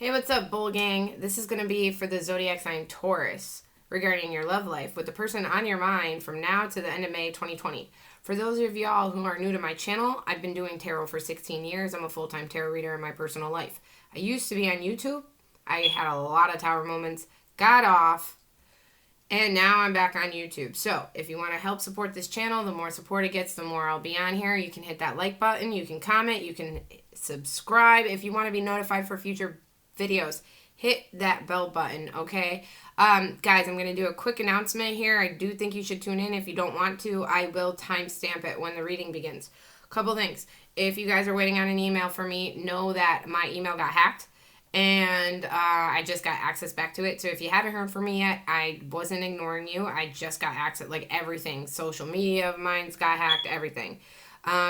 Hey, what's up, Bull Gang? This is going to be for the zodiac sign Taurus regarding your love life with the person on your mind from now to the end of May 2020. For those of y'all who are new to my channel, I've been doing tarot for 16 years. I'm a full-time tarot reader in my personal life. I used to be on YouTube. I had a lot of tower moments, got off, and now I'm back on YouTube. So if you want to help support this channel, the more support it gets, the more I'll be on here. You can hit that like button. You can comment. You can subscribe. If you want to be notified for future videos, hit that bell button, okay? Guys, I'm going to do a quick announcement here. I do think you should tune in. If you don't want to, I will timestamp it when the reading begins. Couple things. If you guys are waiting on an email from me, know that my email got hacked. And I just got access back to it. So if you haven't heard from me yet, I wasn't ignoring you. I just got access, like everything. Social media of mine's got hacked, everything.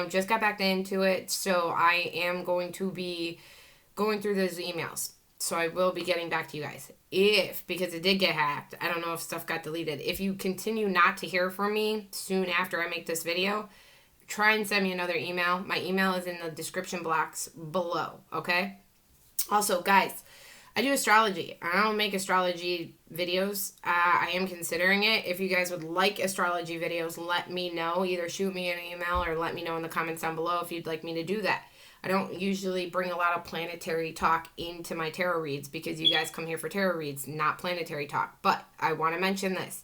Just got back into it. So I am going to be going through those emails. So I will be getting back to you guys. Because it did get hacked, I don't know if stuff got deleted. If you continue not to hear from me soon after I make this video, try and send me another email. My email is in the description box below, okay? Also, guys, I do astrology. I don't make astrology videos. I am considering it. If you guys would like astrology videos, let me know. Either shoot me an email or let me know in the comments down below if you'd like me to do that. I don't usually bring a lot of planetary talk into my tarot reads because you guys come here for tarot reads, not planetary talk. But I want to mention this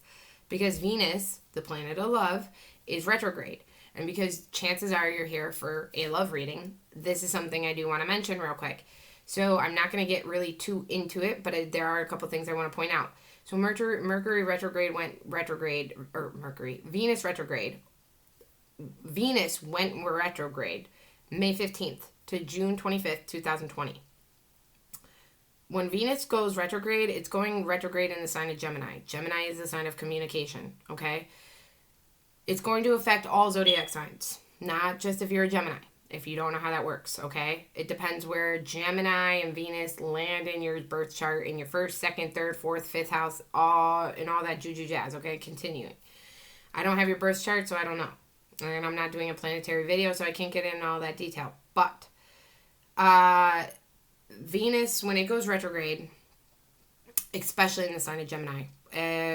because Venus, the planet of love, is retrograde. And because chances are you're here for a love reading, this is something I do want to mention real quick. So I'm not going to get really too into it, but there are a couple things I want to point out. So Mercury retrograde went retrograde, or Venus retrograde. Venus went retrograde May 15th to June 25th, 2020. When Venus goes retrograde, it's going retrograde in the sign of Gemini. Gemini is the sign of communication, okay? It's going to affect all zodiac signs, not just if you're a Gemini. If you don't know how that works, okay? It depends where Gemini and Venus land in your birth chart in your first, second, third, fourth, fifth house, all that juju jazz, okay? Continuing. I don't have your birth chart, so I don't know. And I'm not doing a planetary video, so I can't get into all that detail. But Venus, when it goes retrograde, especially in the sign of Gemini,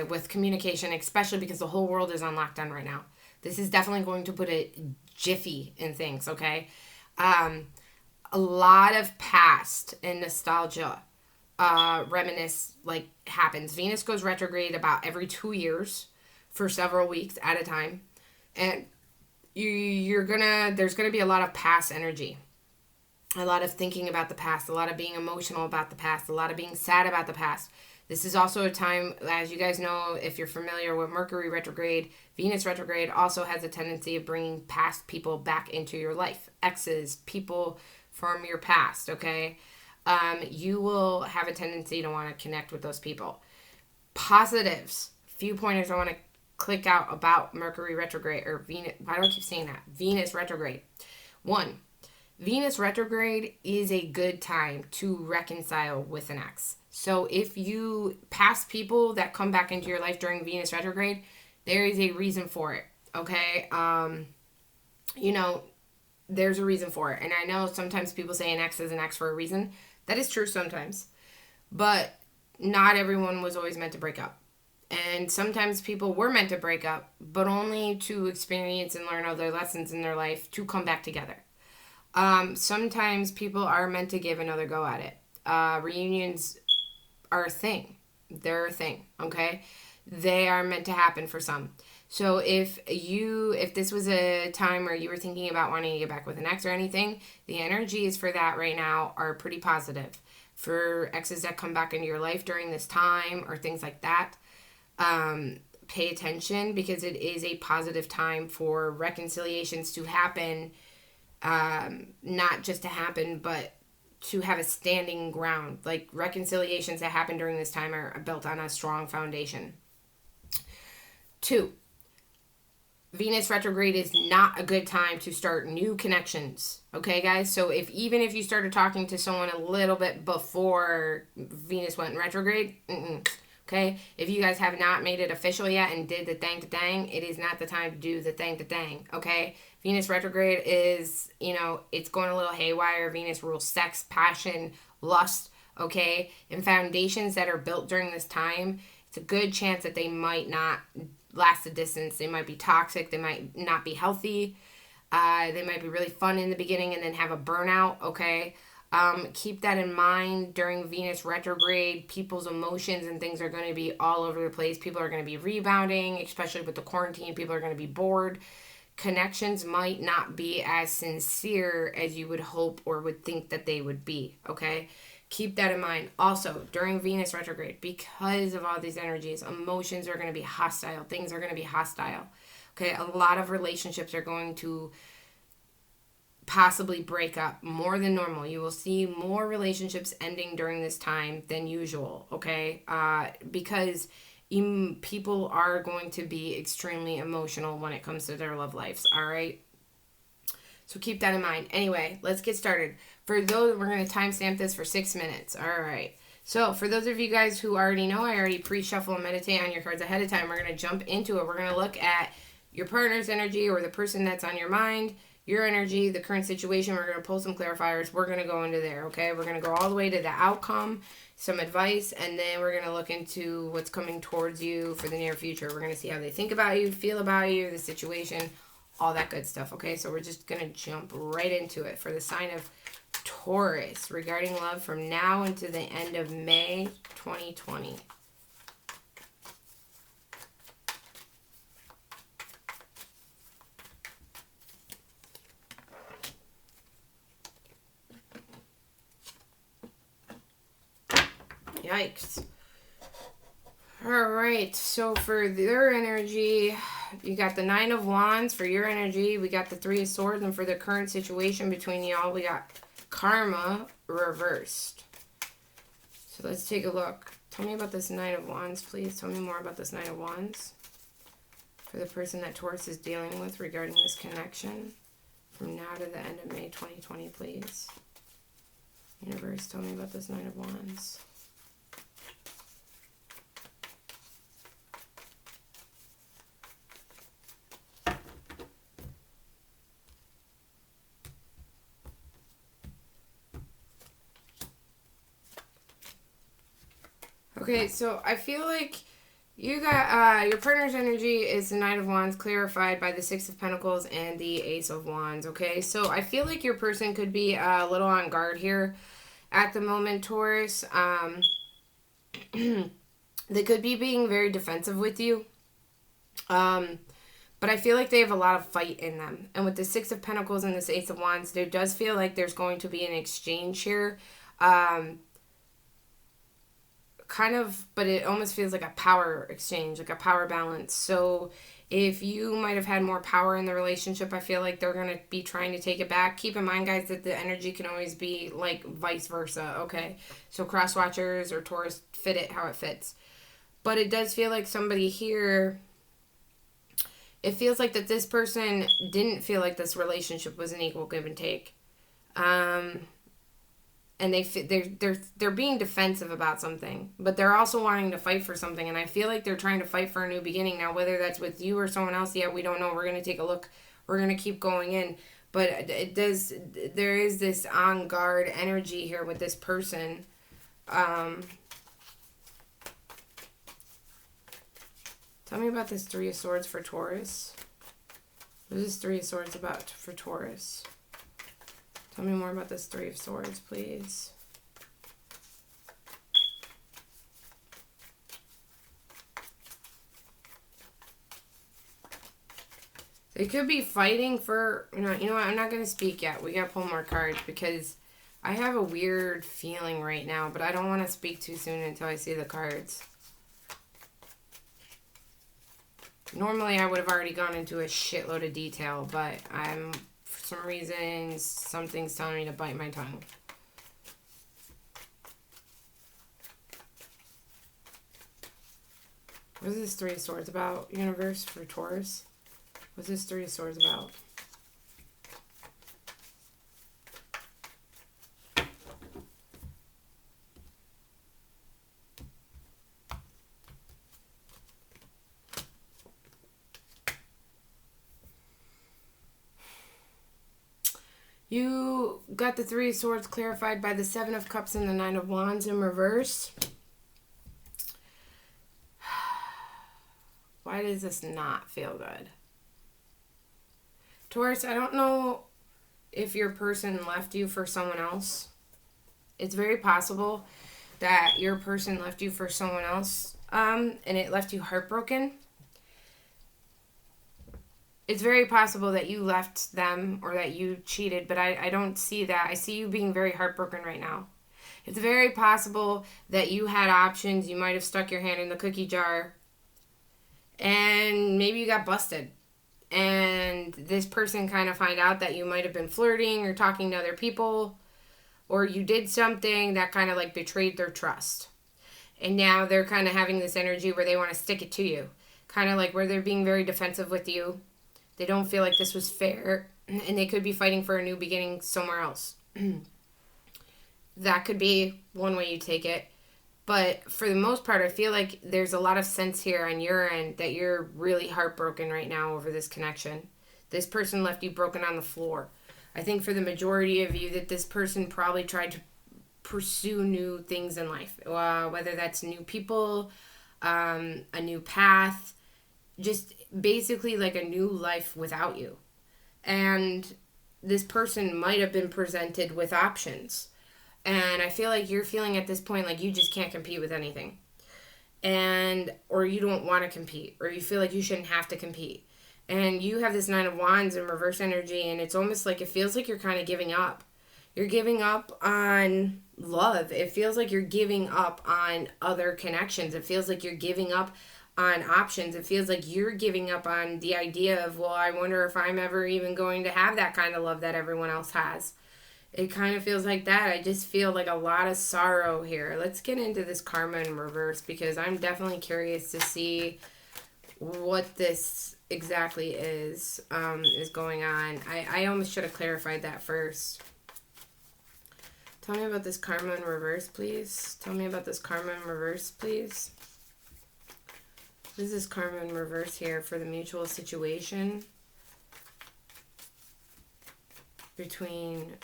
with communication, especially because the whole world is on lockdown right now, this is definitely going to put a jiffy in things, okay? A lot of past and nostalgia reminisce, happens. Venus goes retrograde about every 2 years for several weeks at a time. And there's gonna be a lot of past energy, a lot of thinking about the past, a lot of being emotional about the past, a lot of being sad about the past. This is also a time, as you guys know, if you're familiar with Mercury retrograde, Venus retrograde also has a tendency of bringing past people back into your life. Exes, people from your past, okay? You will have a tendency to want to connect with those people. Positives, few pointers I want to click out about Mercury retrograde, or Venus, why do I keep saying that? Venus retrograde. 1, Venus retrograde is a good time to reconcile with an ex. So if you past people that come back into your life during Venus retrograde, there is a reason for it, okay? There's a reason for it. And I know sometimes people say an ex is an ex for a reason. That is true sometimes. But not everyone was always meant to break up. And sometimes people were meant to break up, but only to experience and learn other lessons in their life to come back together. Sometimes people are meant to give another go at it. Reunions are a thing. They're a thing, okay? They are meant to happen for some. So if this was a time where you were thinking about wanting to get back with an ex or anything, the energies for that right now are pretty positive. For exes that come back into your life during this time or things like that, pay attention because it is a positive time for reconciliations to happen, not just to happen, but to have a standing ground. Like reconciliations that happen during this time are built on a strong foundation. 2, Venus retrograde is not a good time to start new connections. Okay, guys? So even if you started talking to someone a little bit before Venus went retrograde, okay? If you guys have not made it official yet and did the thang, it is not the time to do the thang, okay? Venus retrograde is, it's going a little haywire. Venus rules sex, passion, lust, okay? And foundations that are built during this time, it's a good chance that they might not last a distance. They might be toxic. They might not be healthy. They might be really fun in the beginning and then have a burnout, okay? Keep that in mind during Venus retrograde. People's emotions and things are going to be all over the place. People are going to be rebounding, especially with the quarantine. People are going to be bored. Connections might not be as sincere as you would hope or would think that they would be, okay? Keep that in mind. Also, during Venus retrograde, because of all these energies, emotions are going to be hostile. Things are going to be hostile, okay? A lot of relationships are going to possibly break up more than normal. You will see more relationships ending during this time than usual, okay? Because people are going to be extremely emotional when it comes to their love lives, all right? So keep that in mind. Anyway, let's get started. For those, we're going to timestamp this for 6 minutes, all right? So for those of you guys who already know, I already pre-shuffle and meditate on your cards ahead of time. We're going to jump into it. We're going to look at your partner's energy or the person that's on your mind, your energy, the current situation. We're going to pull some clarifiers. We're going to go into there, okay? We're going to go all the way to the outcome, some advice, and then we're going to look into what's coming towards you for the near future. We're going to see how they think about you, feel about you, the situation, all that good stuff, okay? So we're just going to jump right into it for the sign of Taurus regarding love from now until the end of May 2020. Yikes. Alright, so for their energy, you got the Nine of Wands for your energy. We got the Three of Swords, and for the current situation between y'all, we got Karma reversed. So let's take a look. Tell me about this Nine of Wands, please. Tell me more about this Nine of Wands for the person that Taurus is dealing with regarding this connection from now to the end of May 2020, please. Universe, tell me about this Nine of Wands. Okay, so I feel like you got your partner's energy is the Knight of Wands clarified by the Six of Pentacles and the Ace of Wands, okay? So I feel like your person could be a little on guard here at the moment, Taurus. They could be being very defensive with you. But I feel like they have a lot of fight in them. And with the Six of Pentacles and this Ace of Wands, there does feel like there's going to be an exchange here. Kind of, but it almost feels like a power exchange, like a power balance. So if you might have had more power in the relationship, I feel like they're going to be trying to take it back. Keep in mind, guys, that the energy can always be like vice versa, okay? So cross watchers or Taurus, fit it how it fits. But it does feel like somebody here, it feels like that this person didn't feel like this relationship was an equal give and take. And they're being defensive about something, but they're also wanting to fight for something. And I feel like they're trying to fight for a new beginning. Now, whether that's with you or someone else yet, we don't know. We're going to take a look. We're going to keep going in. But there is this on guard energy here with this person. Tell me about this Three of Swords for Taurus. What is this Three of Swords about for Taurus? Tell me more about this Three of Swords, please. They could be fighting for, you know what, I'm not going to speak yet. We got to pull more cards because I have a weird feeling right now, but I don't want to speak too soon until I see the cards. Normally, I would have already gone into a shitload of detail, but for some reason, something's telling me to bite my tongue. What is this Three of Swords about, universe, for Taurus? What's this Three of Swords about? You got the Three of Swords clarified by the Seven of Cups and the Nine of Wands in reverse. Why does this not feel good? Taurus, I don't know if your person left you for someone else. It's very possible that your person left you for someone else, and it left you heartbroken. It's very possible that you left them or that you cheated, but I don't see that. I see you being very heartbroken right now. It's very possible that you had options. You might have stuck your hand in the cookie jar and maybe you got busted. And this person kind of find out that you might have been flirting or talking to other people, or you did something that kind of like betrayed their trust. And now they're kind of having this energy where they want to stick it to you. Kind of like where they're being very defensive with you. They don't feel like this was fair, and they could be fighting for a new beginning somewhere else. That could be one way you take it. But for the most part, I feel like there's a lot of sense here on your end that you're really heartbroken right now over this connection. This person left you broken on the floor. I think for the majority of you that this person probably tried to pursue new things in life, whether that's new people, a new path, just basically like a new life without you. And this person might have been presented with options. And I feel like you're feeling at this point like you just can't compete with anything. Or you don't want to compete, or you feel like you shouldn't have to compete. And you have this Nine of Wands in reverse energy, and it's almost like it feels like you're kind of giving up. You're giving up on love. It feels like you're giving up on other connections. It feels like you're giving up on options. It feels like you're giving up on the idea of, well, I wonder if I'm ever even going to have that kind of love that everyone else has. It kind of feels like that. I just feel like a lot of sorrow here. Let's get into this karma in reverse, because I'm definitely curious to see what this exactly is going on. I almost should have clarified that first. Tell me about this karma in reverse, please. Tell me about this karma in reverse, please. What is this karma in reverse here for the mutual situation between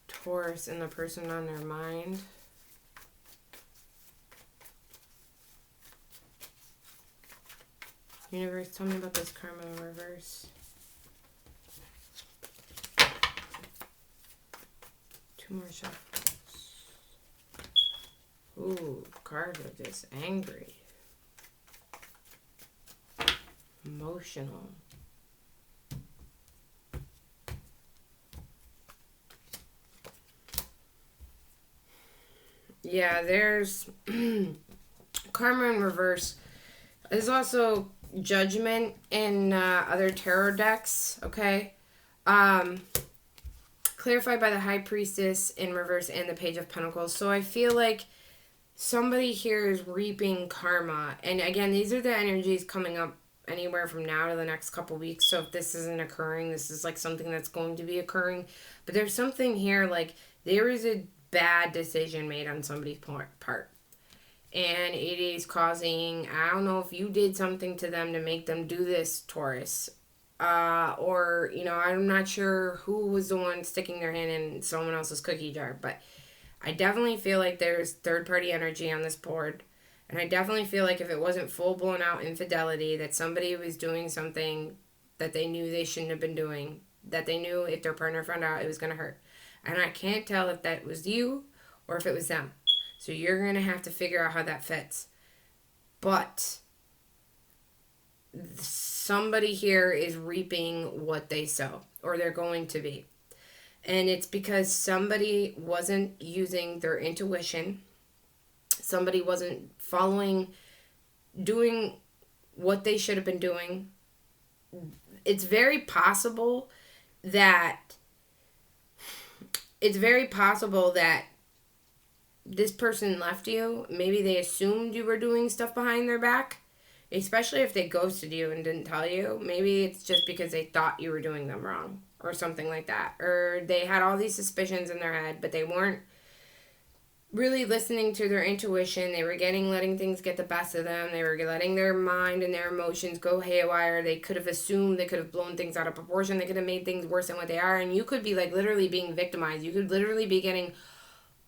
Taurus and the person on their mind? Universe, tell me about this karma in reverse. Two more shuffles. Ooh, cards are just angry. Emotional. Yeah, there's karma in reverse. There's also judgment in other tarot decks, okay? Clarified by the High Priestess in reverse and the Page of Pentacles. So I feel like somebody here is reaping karma. And again, these are the energies coming up anywhere from now to the next couple weeks. So if this isn't occurring, this is like something that's going to be occurring. But there's something here like there is a bad decision made on somebody's part. And it is causing, I don't know if you did something to them to make them do this, Taurus. Or, you know, I'm not sure who was the one sticking their hand in someone else's cookie jar. But I definitely feel like there's third-party energy on this board. And I definitely feel like if it wasn't full-blown out infidelity, that somebody was doing something that they knew they shouldn't have been doing. That they knew if their partner found out, it was going to hurt. And I can't tell if that was you or if it was them. So you're going to have to figure out how that fits. But somebody here is reaping what they sow, or they're going to be. And it's because somebody wasn't using their intuition. Somebody wasn't doing what they should have been doing. It's very possible that this person left you. Maybe they assumed you were doing stuff behind their back, especially if they ghosted you and didn't tell you. Maybe it's just because they thought you were doing them wrong or something like that. Or they had all these suspicions in their head, but they weren't really listening to their intuition. They were letting things get the best of them. They were letting their mind and their emotions go haywire. They could have assumed, they could have blown things out of proportion. They could have made things worse than what they are. And you could be like literally being victimized. You could literally be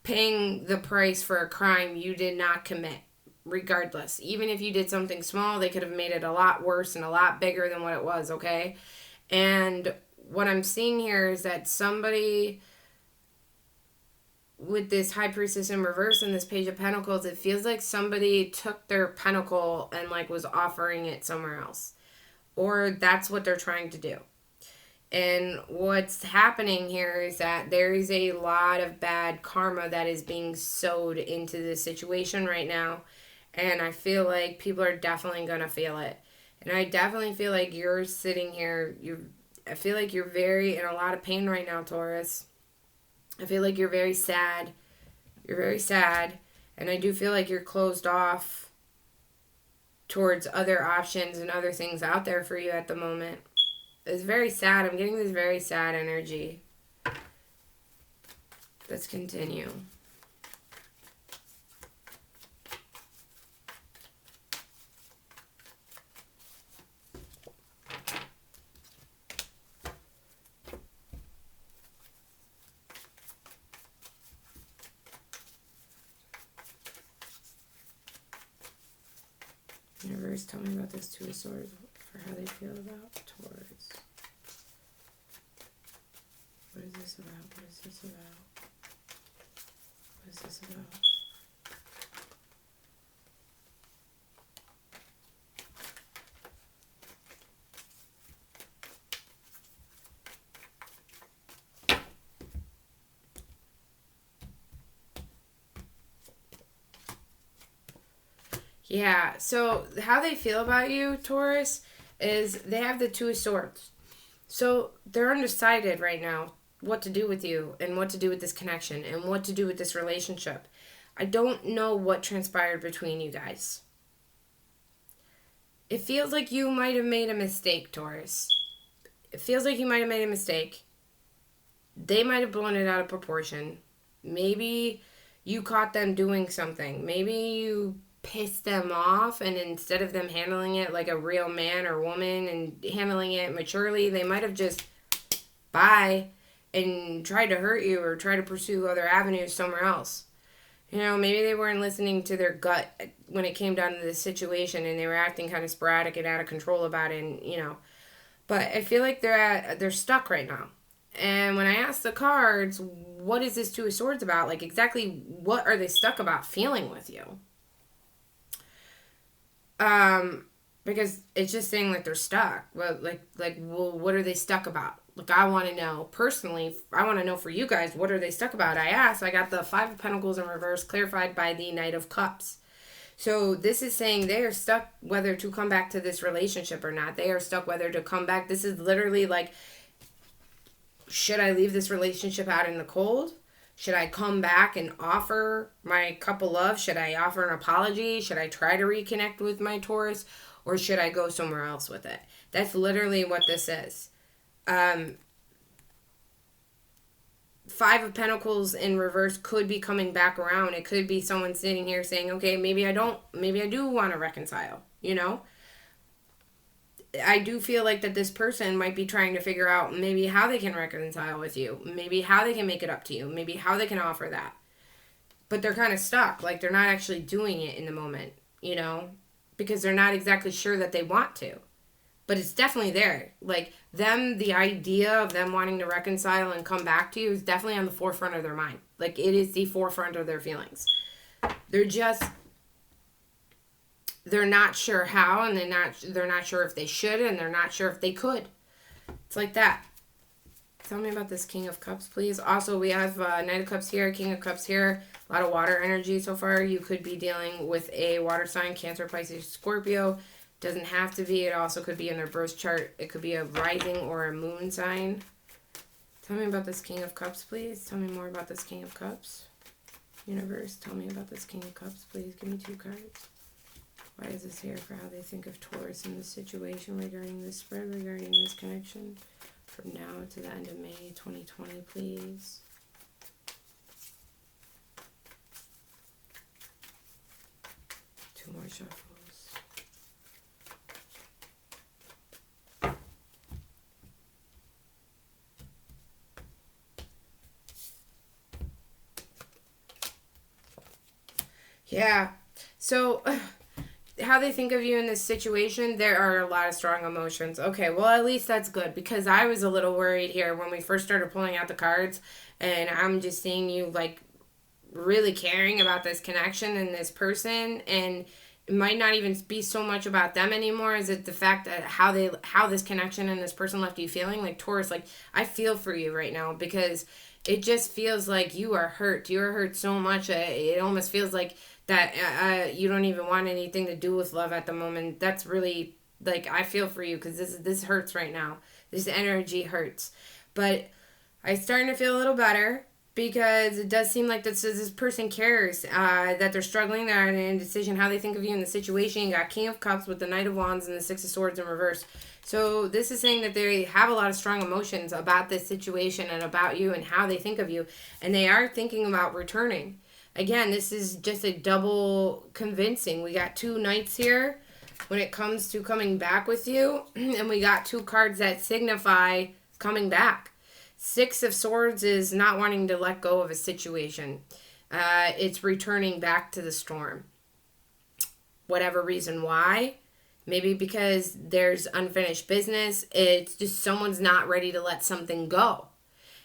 paying the price for a crime you did not commit. Regardless, even if you did something small, they could have made it a lot worse and a lot bigger than what it was. Okay. And what I'm seeing here is that somebody with this High Priestess in reverse and this Page of Pentacles, it feels like somebody took their pentacle and like was offering it somewhere else. Or that's what they're trying to do. And what's happening here is that there is a lot of bad karma that is being sowed into this situation right now. And I feel like people are definitely going to feel it. And I definitely feel like you're sitting here, I feel like you're very in a lot of pain right now, Taurus. I feel like you're very sad. You're very sad. And I do feel like you're closed off towards other options and other things out there for you at the moment. It's very sad. I'm getting this very sad energy. Let's continue. Universe, tell me about this Two of Swords for how they feel about Taurus. What is this about? What is this about? What is this about? Yeah, so how they feel about you, Taurus, is they have the Two of Swords. So they're undecided right now what to do with you and what to do with this connection and what to do with this relationship. I don't know what transpired between you guys. It feels like you might have made a mistake, Taurus. It feels like you might have made a mistake. They might have blown it out of proportion. Maybe you caught them doing something. Maybe you pissed them off, and instead of them handling it like a real man or woman and handling it maturely, they might have just bye and tried to hurt you or try to pursue other avenues somewhere else. You know, maybe they weren't listening to their gut when it came down to this situation, and they were acting kind of sporadic and out of control about it, and, you know. But I feel like they're stuck right now. And when I ask the cards, what is this Two of Swords about? Like, exactly what are they stuck about feeling with you? Because it's just saying like they're stuck. Well, well, what are they stuck about? Like, I want to know personally. I want to know for you guys, what are they stuck about? I got the Five of Pentacles in reverse, clarified by the Knight of Cups. So this is saying they are stuck whether to come back to this relationship or not. They are stuck whether to come back. This is literally like, should I leave this relationship out in the cold? Should I come back and offer my cup of love? Should I offer an apology? Should I try to reconnect with my Taurus? Or should I go somewhere else with it? That's literally what this is. Five of Pentacles in reverse could be coming back around. It could be someone sitting here saying, okay, maybe I do want to reconcile, you know? I do feel like that this person might be trying to figure out maybe how they can reconcile with you, maybe how they can make it up to you, maybe how they can offer that. But they're kind of stuck, like they're not actually doing it in the moment, you know, because they're not exactly sure that they want to. But it's definitely there. Like, the idea of them wanting to reconcile and come back to you is definitely on the forefront of their mind. Like, it is the forefront of their feelings. They're not sure how, and they're not sure if they should, and they're not sure if they could. It's like that. Tell me about this King of Cups, please. Also, we have Knight of Cups here, King of Cups here. A lot of water energy so far. You could be dealing with a water sign, Cancer, Pisces, Scorpio. Doesn't have to be. It also could be in their birth chart. It could be a rising or a moon sign. Tell me about this King of Cups, please. Tell me more about this King of Cups. Universe, tell me about this King of Cups, please. Give me 2 cards. Why is this here for how they think of Taurus in this situation regarding this spread, regarding this connection from now to the end of May 2020, please? shuffles. Yeah. So, how they think of you in this situation, there are a lot of strong emotions. Okay, well, at least that's good, because I was a little worried here when we first started pulling out the cards, and I'm just seeing you, like, really caring about this connection and this person, and it might not even be so much about them anymore. Is it the fact that how this connection and this person left you feeling? Like, Taurus, like, I feel for you right now, because it just feels like you are hurt. You are hurt so much. It almost feels like that you don't even want anything to do with love at the moment. That's really, like, I feel for you, because this hurts right now. This energy hurts. But I'm starting to feel a little better, because it does seem like this person cares, that they're struggling, they're in an indecision, how they think of you in the situation. You got King of Cups with the Knight of Wands and the Six of Swords in reverse. So this is saying that they have a lot of strong emotions about this situation and about you and how they think of you, and they are thinking about returning. Again, this is just a double convincing. We got two knights here when it comes to coming back with you, and we got two cards that signify coming back. Six of Swords is not wanting to let go of a situation. It's returning back to the storm. Whatever reason why. Maybe because there's unfinished business. It's just someone's not ready to let something go.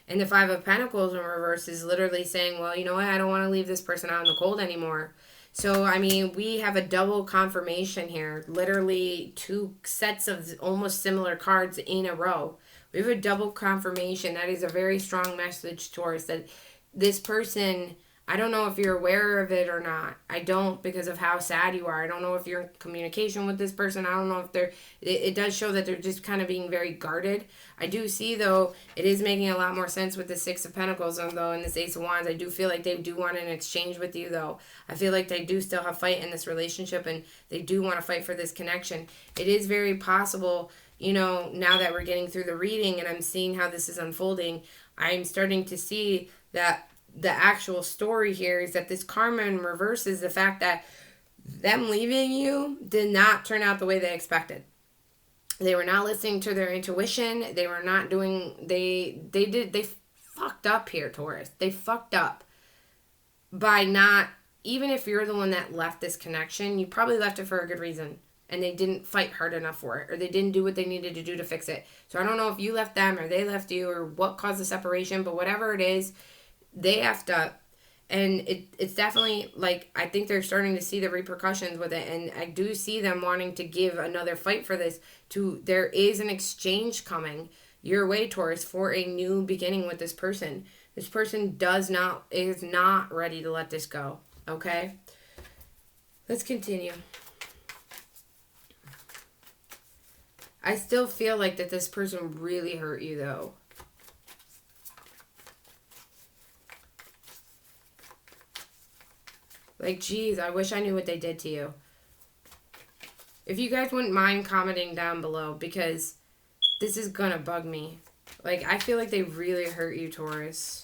And the Five of Pentacles in reverse is literally saying, well, you know what? I don't want to leave this person out in the cold anymore. So, I mean, we have a double confirmation here. Literally two sets of almost similar cards in a row. We have a double confirmation. That is a very strong message, Taurus, that this person, I don't know if you're aware of it or not. I don't, because of how sad you are. I don't know if you're in communication with this person. I don't know if it does show that they're just kind of being very guarded. I do see, though, it is making a lot more sense with the Six of Pentacles, though, and this Ace of Wands. I do feel like they do want an exchange with you, though. I feel like they do still have fight in this relationship, and they do want to fight for this connection. It is very possible, you know, now that we're getting through the reading and I'm seeing how this is unfolding, I'm starting to see that the actual story here is that this karma in reverse is the fact that them leaving you did not turn out the way they expected. They were not listening to their intuition. They were not doing, they fucked up here, Taurus. They fucked up by not, even if you're the one that left this connection, you probably left it for a good reason. And they didn't fight hard enough for it, or they didn't do what they needed to do to fix it. So I don't know if you left them or they left you or what caused the separation, but whatever it is, they effed up. And it's definitely, like, I think they're starting to see the repercussions with it. And I do see them wanting to give another fight for this. There is an exchange coming your way, Taurus, for a new beginning with this person. This person is not ready to let this go. Okay? Let's continue. I still feel like that this person really hurt you, though. Like, geez, I wish I knew what they did to you. If you guys wouldn't mind commenting down below, because this is gonna bug me. Like, I feel like they really hurt you, Taurus.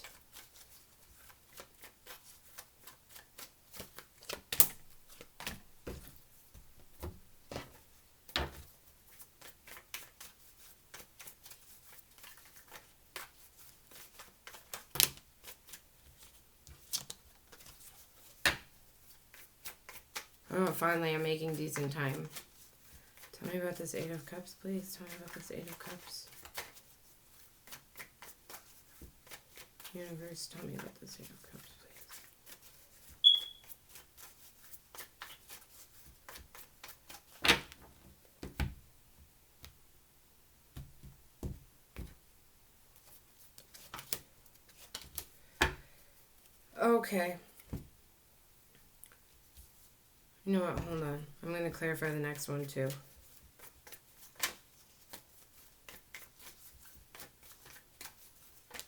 Oh, finally, I'm making decent time. Tell me about this Eight of Cups, please. Tell me about this Eight of Cups. Universe, tell me about this Eight of Cups, please. Okay. You know what? Hold on. I'm going to clarify the next one, too.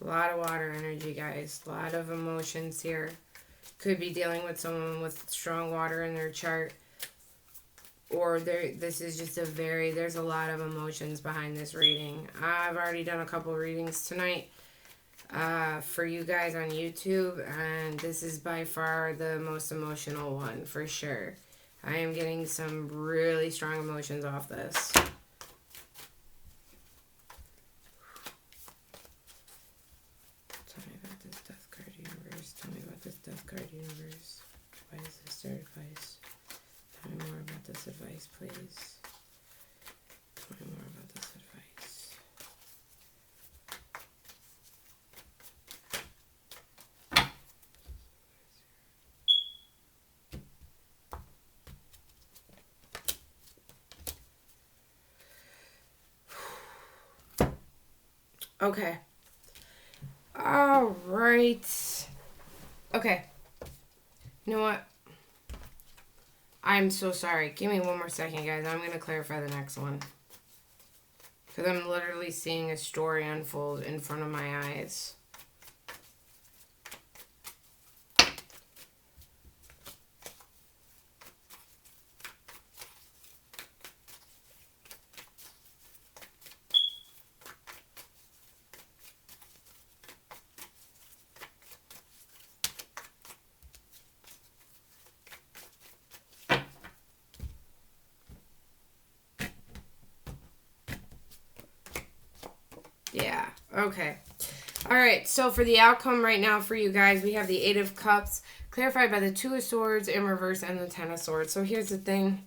A lot of water energy, guys. A lot of emotions here. Could be dealing with someone with strong water in their chart. Or this is just there's a lot of emotions behind this reading. I've already done a couple readings tonight for you guys on YouTube. And this is by far the most emotional one, for sure. I am getting some really strong emotions off this. Tell me about this Death card, universe. Tell me about this Death card, universe. Why is this third advice? Tell me more about this advice, please. Tell me more about this advice. Okay. All right. Okay. You know what? I'm so sorry. Give me one more second, guys. I'm going to clarify the next one. Because I'm literally seeing a story unfold in front of my eyes. Yeah, okay. All right, so for the outcome right now for you guys, we have the Eight of Cups, clarified by the Two of Swords in reverse and the Ten of Swords. So here's the thing.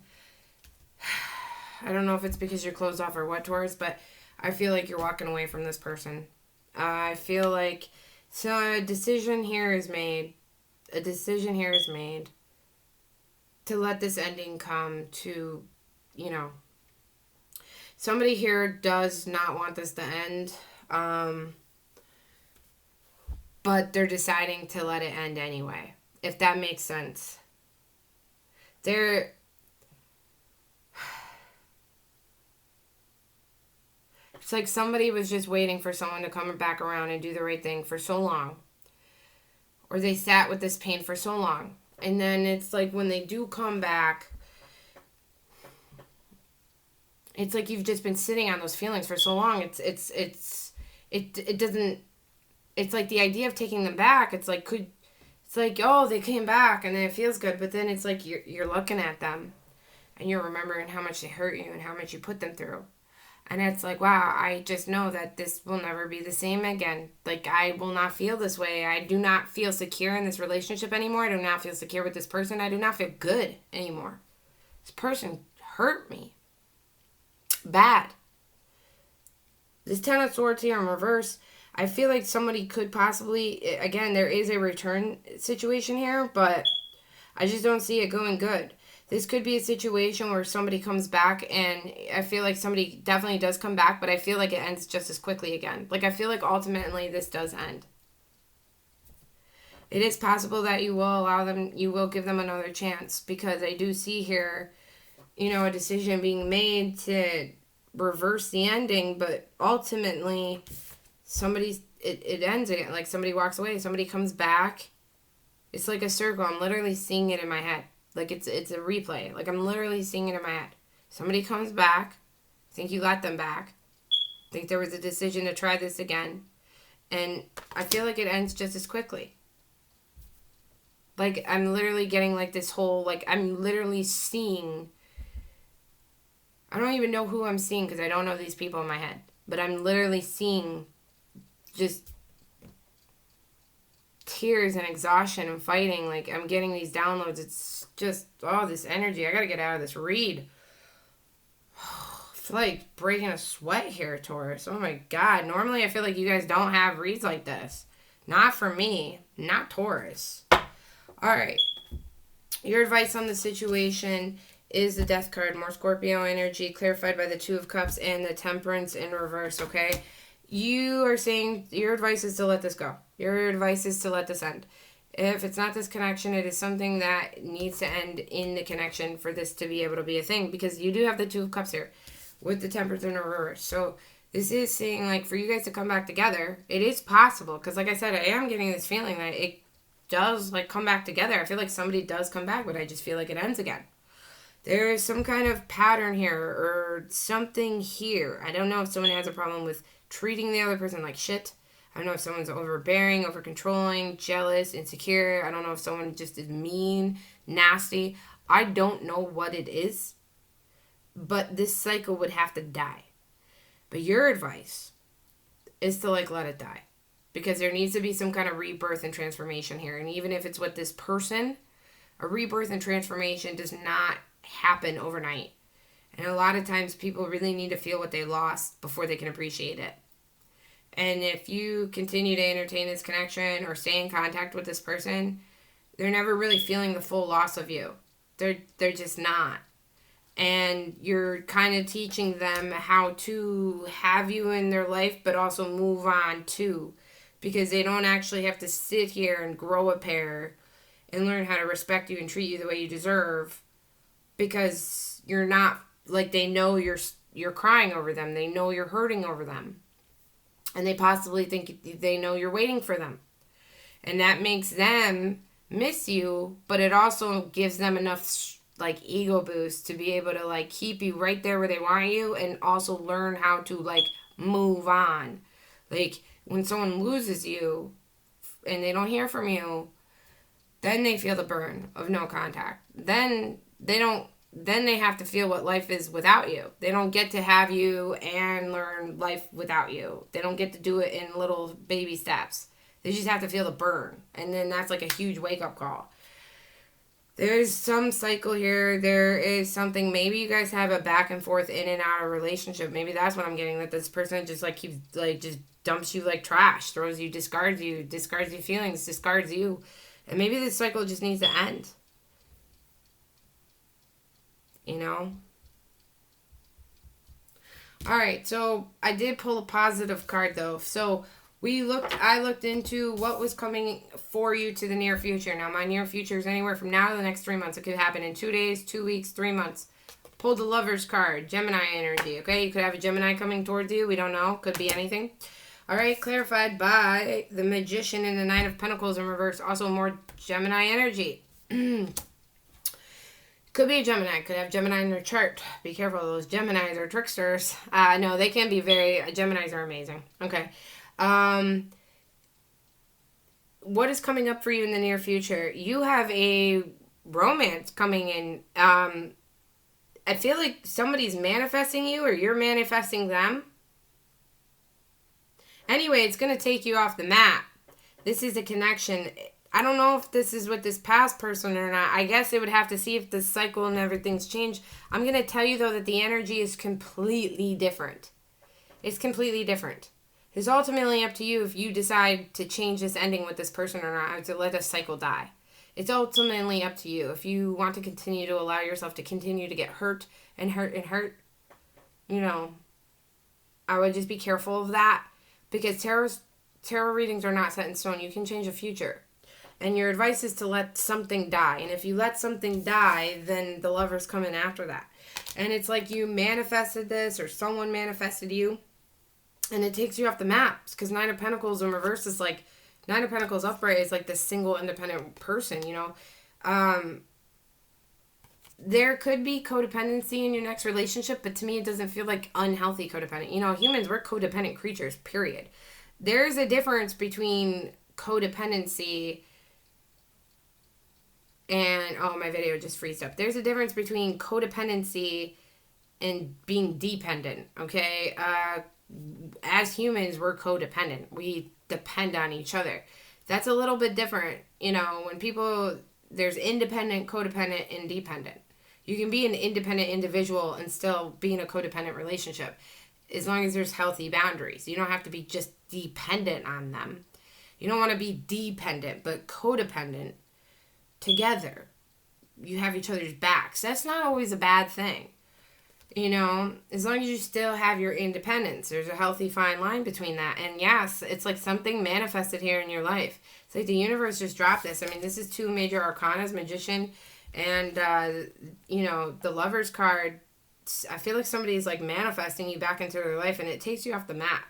I don't know if it's because you're closed off or what, Taurus, but I feel like you're walking away from this person. I feel like a decision here is made. A decision here is made to let this ending come to, you know, somebody here does not want this to end, but they're deciding to let it end anyway, if that makes sense. It's like somebody was just waiting for someone to come back around and do the right thing for so long. Or they sat with this pain for so long. And then it's like when they do come back, it's like you've just been sitting on those feelings for so long. It doesn't, it's like the idea of taking them back. It's like, oh, they came back and then it feels good. But then it's like you're looking at them and you're remembering how much they hurt you and how much you put them through. And it's like, wow, I just know that this will never be the same again. Like, I will not feel this way. I do not feel secure in this relationship anymore. I do not feel secure with this person. I do not feel good anymore. This person hurt me bad. This Ten of Swords here in reverse, I feel like somebody could possibly, again, there is a return situation here, but I just don't see it going good. This could be a situation where somebody comes back, and I feel like somebody definitely does come back, but I feel like it ends just as quickly again. Like, I feel like ultimately this does end. It is possible that you will give them another chance, because I do see here, you know, a decision being made to reverse the ending, but ultimately it ends again. Like, somebody walks away, somebody comes back. It's like a circle. I'm literally seeing it in my head. Like, it's a replay. Like, I'm literally seeing it in my head. Somebody comes back. I think you got them back. I think there was a decision to try this again. And I feel like it ends just as quickly. Like, I'm literally getting, like, this whole, like, I'm literally seeing, I don't even know who I'm seeing because I don't know these people in my head. But I'm literally seeing just tears and exhaustion and fighting. Like, I'm getting these downloads. It's just, oh, this energy. I gotta get out of this read. I feel like breaking a sweat here, Taurus. Oh my God. Normally I feel like you guys don't have reads like this. Not for me. Not Taurus. Alright. Your advice on the situation is the Death card. More Scorpio energy, clarified by the Two of Cups and the Temperance in reverse, okay? You are saying your advice is to let this go. Your advice is to let this end. If it's not this connection, it is something that needs to end in the connection for this to be able to be a thing. Because you do have the Two of Cups here with the Temperance in reverse. So this is saying, like, for you guys to come back together, it is possible. Because, like I said, I am getting this feeling that it does, like, come back together. I feel like somebody does come back, but I just feel like it ends again. There is some kind of pattern here or something here. I don't know if someone has a problem with treating the other person like shit. I don't know if someone's overbearing, over controlling, jealous, insecure. I don't know if someone just is mean, nasty. I don't know what it is, but this cycle would have to die. But your advice is to like let it die, because there needs to be some kind of rebirth and transformation here. And even if it's with this person, a rebirth and transformation does not happen overnight. And a lot of times people really need to feel what they lost before they can appreciate it. And if you continue to entertain this connection or stay in contact with this person, they're never really feeling the full loss of you. They're just not. And you're kind of teaching them how to have you in their life, but also move on too. Because they don't actually have to sit here and grow a pair and learn how to respect you and treat you the way you deserve. Because you're not, like, they know you're crying over them. They know you're hurting over them. And they possibly think they know you're waiting for them. And that makes them miss you, but it also gives them enough, like, ego boost to be able to, like, keep you right there where they want you and also learn how to, like, move on. Like, when someone loses you and they don't hear from you, then they feel the burn of no contact. Then they have to feel what life is without you. They don't get to have you and learn life without you. They don't get to do it in little baby steps. They just have to feel the burn. And then that's like a huge wake-up call. There's some cycle here. There is something. Maybe you guys have a back and forth in and out of relationship. Maybe that's what I'm getting. That this person just like keeps like just dumps you like trash. Throws you, discards your feelings, discards you. And maybe this cycle just needs to end. You know? Alright, so I did pull a positive card though. So I looked into what was coming for you to the near future. Now my near future is anywhere from now to the next 3 months. It could happen in 2 days, 2 weeks, 3 months. Pulled the Lover's card, Gemini energy, okay? You could have a Gemini coming towards you. We don't know. Could be anything. Alright, clarified by the Magician and the Nine of Pentacles in reverse. Also more Gemini energy. Could be a Gemini. Could have Gemini in their chart. Be careful. Those Geminis are tricksters. No, they can be Geminis are amazing. Okay. What is coming up for you in the near future? You have a romance coming in. I feel like somebody's manifesting you or you're manifesting them. Anyway, it's going to take you off the map. This is a connection. I don't know if this is with this past person or not. I guess it would have to see if the cycle and everything's changed. I'm going to tell you, though, that the energy is completely different. It's completely different. It's ultimately up to you if you decide to change this ending with this person or not, or to let this cycle die. It's ultimately up to you. If you want to continue to allow yourself to continue to get hurt and hurt and hurt, you know, I would just be careful of that. Because tarot readings are not set in stone. You can change the future. And your advice is to let something die. And if you let something die, then the Lover's come in after that. And it's like you manifested this or someone manifested you. And it takes you off the maps. Because Nine of Pentacles in reverse is like, Nine of Pentacles upright is like the single independent person, you know. There could be codependency in your next relationship, but to me it doesn't feel like unhealthy codependent. You know, humans, we're codependent creatures, period. There's a difference between codependency and, oh, my video just freezed up. There's a difference between codependency and being dependent, okay? As humans, we're codependent. We depend on each other. That's a little bit different. You know, when people, there's independent, codependent, and dependent. You can be an independent individual and still be in a codependent relationship as long as there's healthy boundaries. You don't have to be just dependent on them. You don't want to be dependent, but codependent together. You have each other's backs. That's not always a bad thing. You know, as long as you still have your independence, there's a healthy fine line between that. And yes, it's like something manifested here in your life. It's like the universe just dropped this. I mean, this is two major arcanas, Magician and, you know, the Lover's card. I feel like somebody's like manifesting you back into their life and it takes you off the map.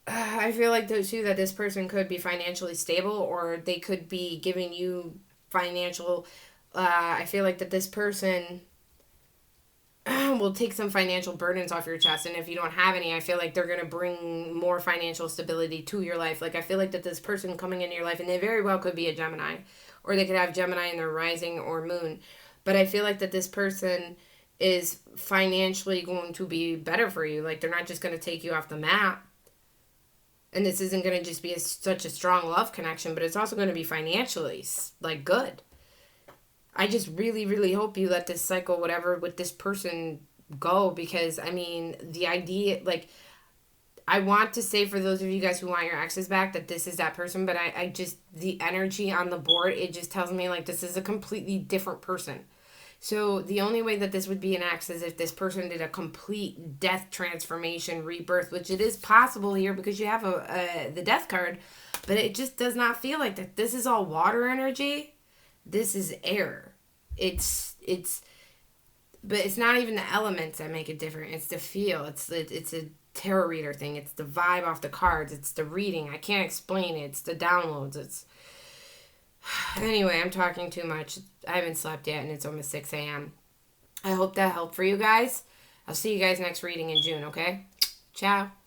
I feel like though too that this person could be financially stable or they could be giving you financial, I feel like that this person person will take some financial burdens off your chest. And if you don't have any, I feel like they're going to bring more financial stability to your life. Like, I feel like that this person coming into your life, and they very well could be a Gemini, or they could have Gemini in their rising or moon. But I feel like that this person is financially going to be better for you. Like, they're not just going to take you off the map. And this isn't going to just be such a strong love connection, but it's also going to be financially, like, good. I just really, really hope you let this cycle, whatever, with this person go. Because, I mean, the idea, like, I want to say for those of you guys who want your exes back that this is that person. But I just, the energy on the board, it just tells me, like, this is a completely different person. So the only way that this would be an ex is if this person did a complete death transformation, rebirth, which it is possible here because you have the death card, but it just does not feel like that. This is all water energy. This is air. But it's not even the elements that make it different. It's the feel. It's a tarot reader thing. It's the vibe off the cards. It's the reading. I can't explain it. It's the downloads. Anyway, I'm talking too much. I haven't slept yet, and it's almost 6 a.m. I hope that helped for you guys. I'll see you guys next reading in June, okay? Ciao.